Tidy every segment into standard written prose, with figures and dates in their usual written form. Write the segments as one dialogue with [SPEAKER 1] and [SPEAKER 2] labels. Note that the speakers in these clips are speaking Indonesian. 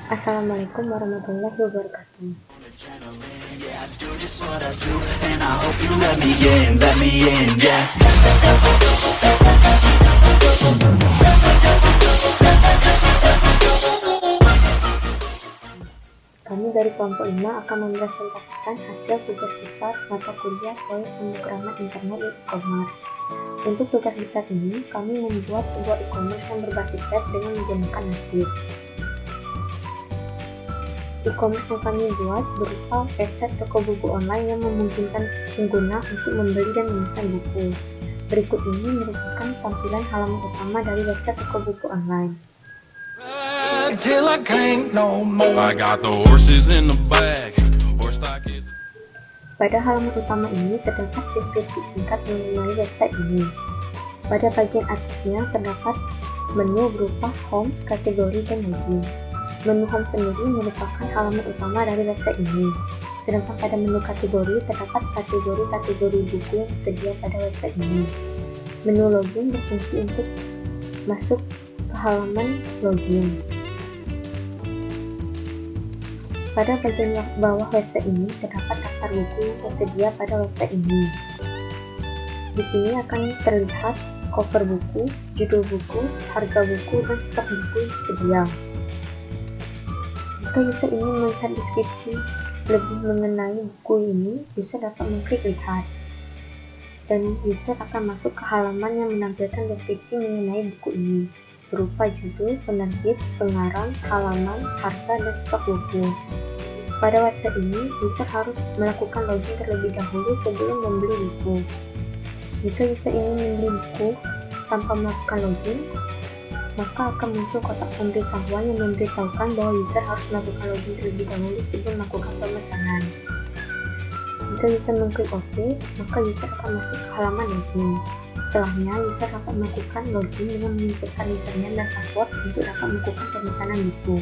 [SPEAKER 1] Assalamualaikum warahmatullahi wabarakatuh. Kami dari kelompok 5 akan mempresentasikan hasil tugas besar mata kuliah proyek pemrograman internet e-commerce. Untuk tugas besar ini, kami membuat sebuah e-commerce yang berbasis web dengan menggunakan Native. E-commerce yang kami buat berupa website toko buku online yang memungkinkan pengguna untuk membeli dan memesan buku. Berikut ini merupakan tampilan halaman utama dari website toko buku online. Pada halaman utama ini terdapat deskripsi singkat mengenai website ini. Pada bagian atasnya terdapat menu berupa home, kategori, dan login. Menu home sendiri merupakan halaman utama dari website ini. Sedangkan pada menu kategori terdapat kategori-kategori buku yang tersedia pada website ini. Menu login berfungsi untuk masuk ke halaman login. Pada bagian bawah website ini terdapat daftar buku yang tersedia pada website ini. Di sini akan terlihat cover buku, judul buku, harga buku, dan stok buku yang tersedia. Jika user ingin melihat deskripsi lebih mengenai buku ini, user dapat mengklik lihat. Dan user akan masuk ke halaman yang menampilkan deskripsi mengenai buku ini, berupa judul, penerbit, pengarang, halaman, harga, dan stok buku. Pada website ini, user harus melakukan login terlebih dahulu sebelum membeli buku. Jika user ingin membeli buku tanpa melakukan login, maka akan muncul kotak pemberitahuan yang memberitahukan bahwa user harus melakukan login terlebih dahulu sebelum melakukan pemesanan. Jika user mengklik OK, maka user akan masuk ke halaman login. Setelahnya, user dapat melakukan login dengan menginputkan username dan password untuk dapat melakukan pemesanan buku.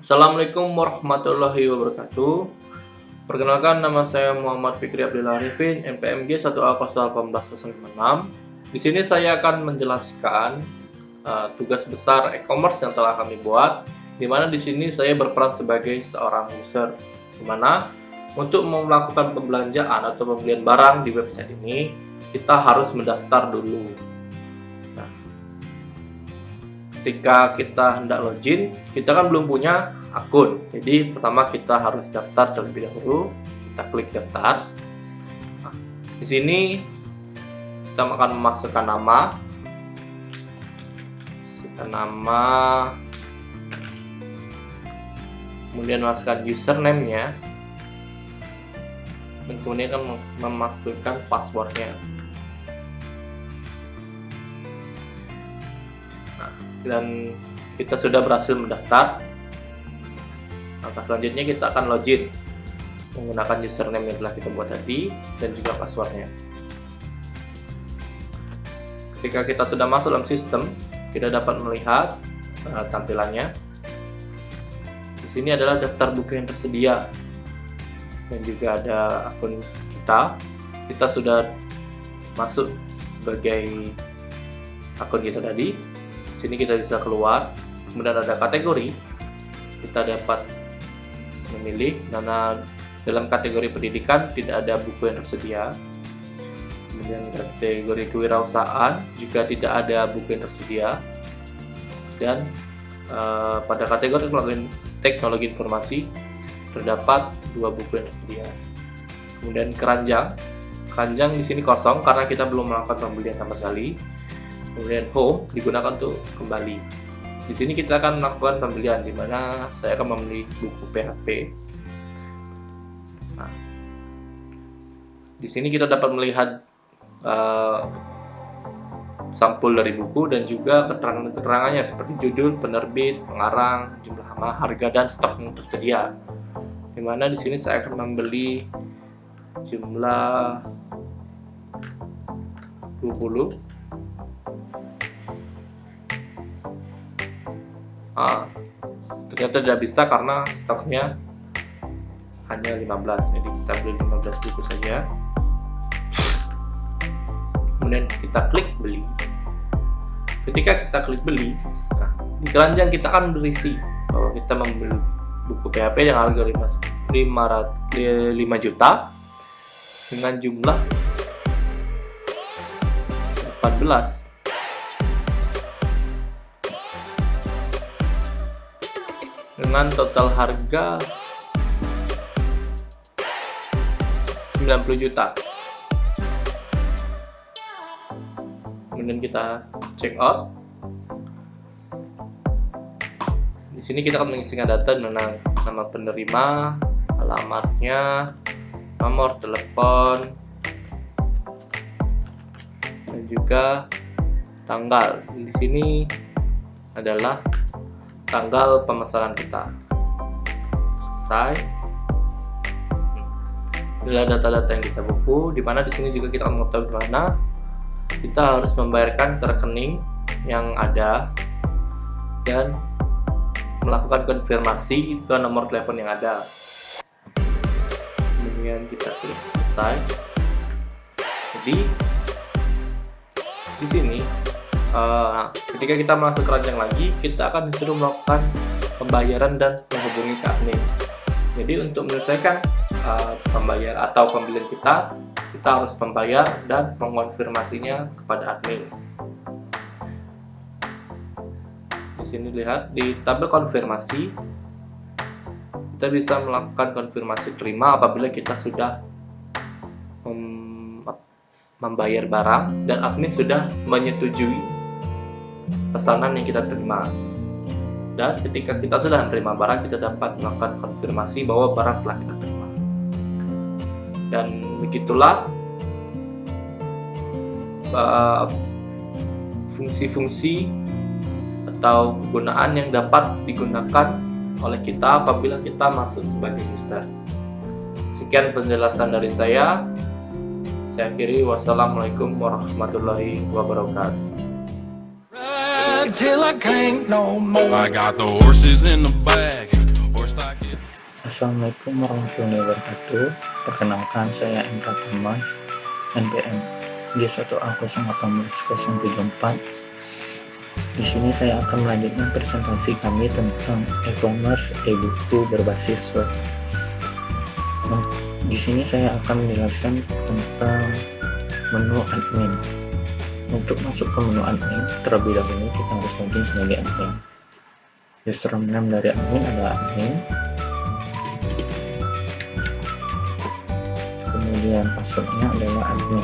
[SPEAKER 2] Assalamualaikum warahmatullahi wabarakatuh. Perkenalkan, nama saya Muhammad Fikri Abdullah Arifin, NPMG 1A018056. Di sini saya akan menjelaskan tugas besar e-commerce yang telah kami buat, di mana di sini saya berperan sebagai seorang user, di mana untuk melakukan pembelanjaan atau pembelian barang di website ini, kita harus mendaftar dulu. Nah, ketika kita hendak login, kita kan belum punya akun, jadi pertama kita harus daftar terlebih dahulu. Kita klik daftar. Nah, di sini kita akan memasukkan nama, kemudian masukkan username-nya, dan kemudian akan memasukkan password-nya. Nah, dan kita sudah berhasil mendaftar. Langkah selanjutnya kita akan login menggunakan username yang telah kita buat tadi dan juga passwordnya. Ketika kita sudah masuk dalam sistem, kita dapat melihat tampilannya. Di sini adalah daftar buku yang tersedia dan juga ada akun kita. Kita sudah masuk sebagai akun kita tadi. Di sini kita bisa keluar. Kemudian ada kategori. Kita dapat memilih, karena dalam kategori pendidikan tidak ada buku yang tersedia. Kemudian kategori kewirausahaan juga tidak ada buku yang tersedia. Dan pada kategori teknologi informasi terdapat 2 buku yang tersedia. Kemudian keranjang di sini kosong karena kita belum melakukan pembelian sama sekali. Kemudian home digunakan untuk kembali. Di sini kita akan melakukan pembelian, di mana saya akan membeli buku PHP. Nah, di sini kita dapat melihat sampul dari buku dan juga keterangan-keterangannya seperti judul, penerbit, pengarang, jumlah halaman, harga, dan stok yang tersedia. Di mana di sini saya akan membeli jumlah 20. Ternyata tidak bisa karena stoknya hanya 15, jadi kita beli 15 buku saja. kemudian kita klik beli. Ketika kita klik beli, nah, di keranjang kita akan berisi bahwa kita membeli buku PHP yang harga 5 juta dengan jumlah 14. Dengan total harga 90 juta. Kemudian kita check out. Di sini kita akan mengisikan data tentang nama penerima, alamatnya, nomor telepon, dan juga tanggal. Di sini adalah tanggal pemesanan kita. Selesai. Inilah data-data yang kita buku, di mana di sini juga kita akan mengetahui di mana kita harus membayarkan ke rekening yang ada dan melakukan konfirmasi ke nomor telepon yang ada. Kemudian kita klik selesai. Jadi di sini ketika kita masuk keranjang lagi, kita akan disuruh melakukan pembayaran dan menghubungi ke admin. Jadi untuk menyelesaikan pembayar atau pembelian kita harus membayar dan mengonfirmasinya kepada admin. Di sini lihat di tabel konfirmasi, kita bisa melakukan konfirmasi terima apabila kita sudah membayar barang dan admin sudah menyetujui pesanan yang kita terima. Dan ketika kita sudah menerima barang, kita dapat melakukan konfirmasi bahwa barang telah kita terima. Dan begitulah fungsi-fungsi atau penggunaan yang dapat digunakan oleh kita apabila kita masuk sebagai user. Sekian penjelasan dari saya. Saya akhiri. Wassalamualaikum warahmatullahi wabarakatuh.
[SPEAKER 3] Till I can't no more. I got the horses in the back.
[SPEAKER 4] Assalamualaikum warahmatullahi wabarakatuh. Perkenalkan, saya Emra Thomas, NPM G1A018-074. Di sini saya akan melanjutkan presentasi kami tentang e-commerce e-buku berbasis web. Nah, di sini saya akan menjelaskan tentang menu admin. Untuk masuk ke menu admin, terlebih dahulu kita harus login sebagai admin. Username dari admin adalah admin. Kemudian passwordnya adalah admin.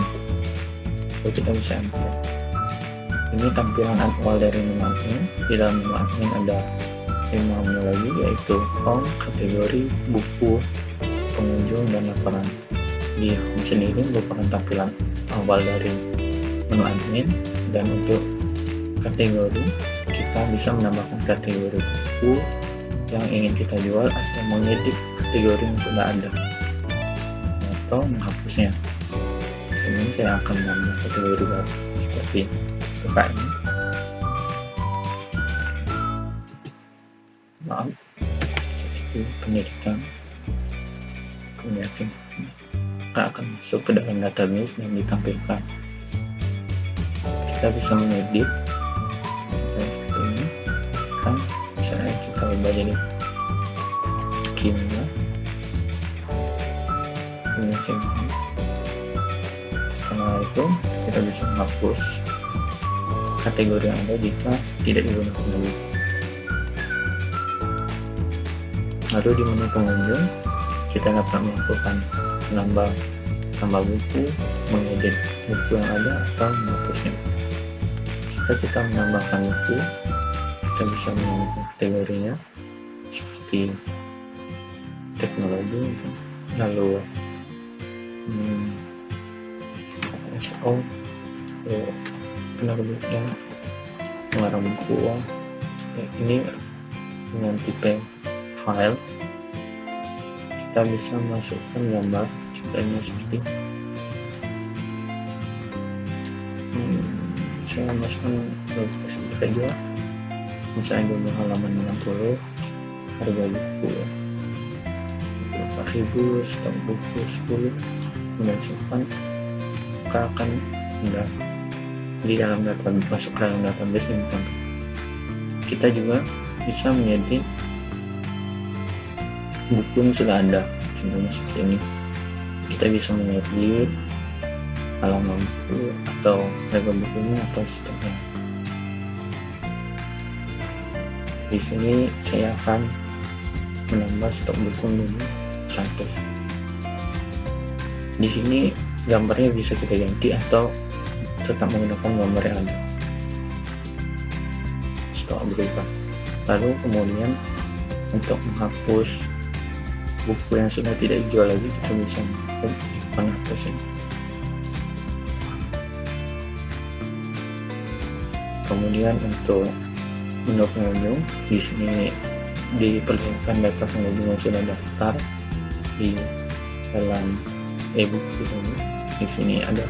[SPEAKER 4] Lalu kita bisa enter. Ini tampilan awal dari menu admin. Di dalam menu admin ada 5 menu lagi, yaitu home, kategori, buku, pengunjung, dan laporan. Di home sendiri merupakan tampilan awal dari menu admin, dan untuk kategori kita bisa menambahkan kategori buku yang ingin kita jual atau mengedit kategori yang sudah ada atau menghapusnya. Di sini saya akan menambah kategori baru seperti UKM, seperti pendidikan. Kemudian kita akan masuk ke dalam database dan ditampilkan. Kita bisa mengedit seperti ini kan, misalnya kita ubah jadi kimia, kemudian simpan. Setelah itu kita bisa menghapus kategori yang ada jika tidak digunakan lagi. Lalu di menu pengunjung kita dapat melakukan tambah buku, mengedit buku yang ada atau menghapusnya. Jika kita menambahkan buku, kita bisa menambahkan kategorinya seperti teknologi, lalu SO, penerbitnya, pengarang buku. Ini dengan tipe file, kita bisa masukkan gambar contohnya seperti saya masukkan saja, misalnya jumlah halaman 60, harga buku 4.000, stok buku 10, kemudian simpan, maka akan sudah di dalam masuk ke dalam database yang kita juga bisa mengedit buku yang sudah ada. Contohnya seperti ini, kita bisa mengedit halaman buku atau harga bukunya atau seterusnya. Di sini saya akan menambah stok buku dulu 100. Di sini gambarnya bisa kita ganti atau tetap menggunakan gambar yang ada. Stok berubah. Lalu kemudian untuk menghapus buku yang sudah tidak dijual lagi, kita bisa menghapus ini. Kemudian untuk menu pengunjung, di sini diperlihatkan data pengunjung yang sudah daftar di dalam e-book ini. Di sini ada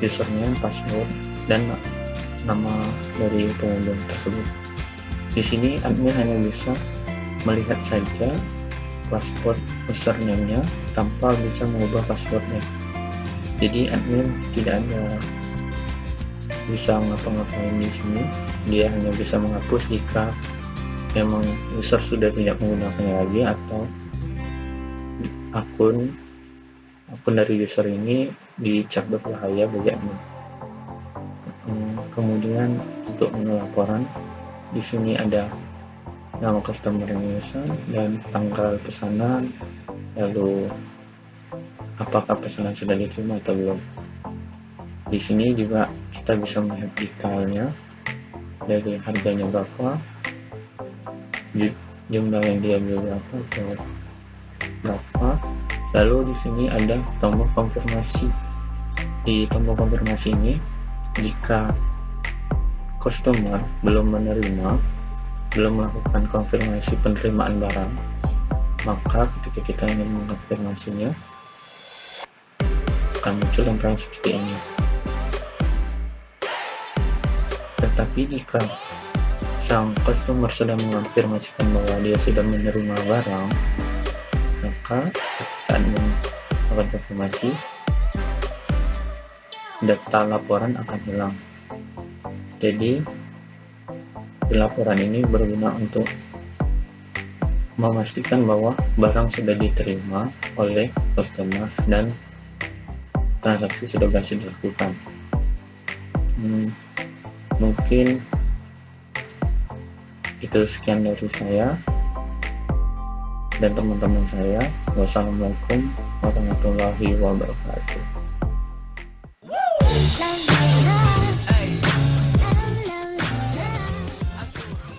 [SPEAKER 4] usernya, password, dan nama dari pengunjung tersebut. Di sini admin hanya bisa melihat saja password username-nya tanpa bisa mengubah passwordnya. Jadi admin tidak ada bisa ngapa-ngapain di sini. Dia hanya bisa menghapus jika memang user sudah tidak menggunakannya lagi atau akun dari user ini dicap berbahaya bagi admin. Kemudian untuk menu laporan, di sini ada nama customer yang memesan dan tanggal pesanan, lalu apakah pesanan sudah diterima atau belum. Di sini juga kita bisa melihat detailnya, dari harganya berapa, jumlah yang diambil berapa atau berapa. Lalu di sini ada tombol konfirmasi. Di tombol konfirmasi ini, jika customer belum melakukan konfirmasi penerimaan barang, maka ketika kita ingin mengkonfirmasinya akan muncul tampilan seperti ini. Tetapi jika sang customer sudah mengonfirmasikan bahwa dia sudah menerima barang, maka ketika admin akan konfirmasi, data laporan akan hilang. Jadi laporan ini berguna untuk memastikan bahwa barang sudah diterima oleh customer dan transaksi sudah berhasil dilakukan. Mungkin itu sekian dari saya dan teman-teman saya. Wassalamualaikum warahmatullahi wabarakatuh.